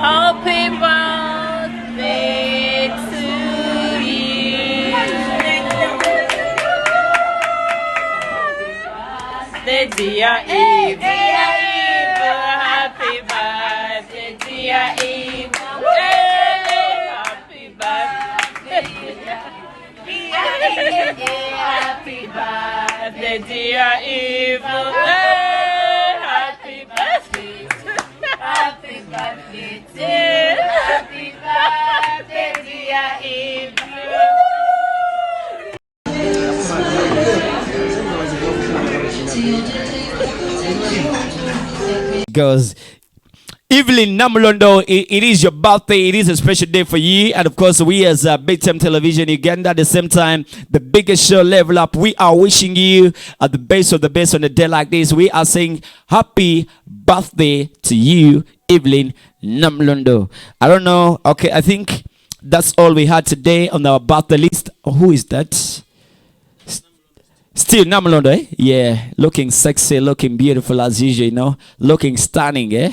Happy birthday to you. The dear Eve. Happy birthday, dear Eve. Happy birthday, happy birthday, dear Eve. Happy birthday, happy birthday, happy birthday, dear Eve. Goes Evelyn Namulondo, it is your birthday. It is a special day for you. And of course, we as Big Time Television Uganda, at the same time, the biggest show, Level Up, we are wishing you at the best of the best on a day like this. We are saying happy birthday to you, Evelyn Namulondo. I don't know. Okay, I think that's all we had today on our birthday list. Oh, who is that? Still Namulondo, eh? Yeah, looking sexy, looking beautiful as usual, you know, looking stunning, eh?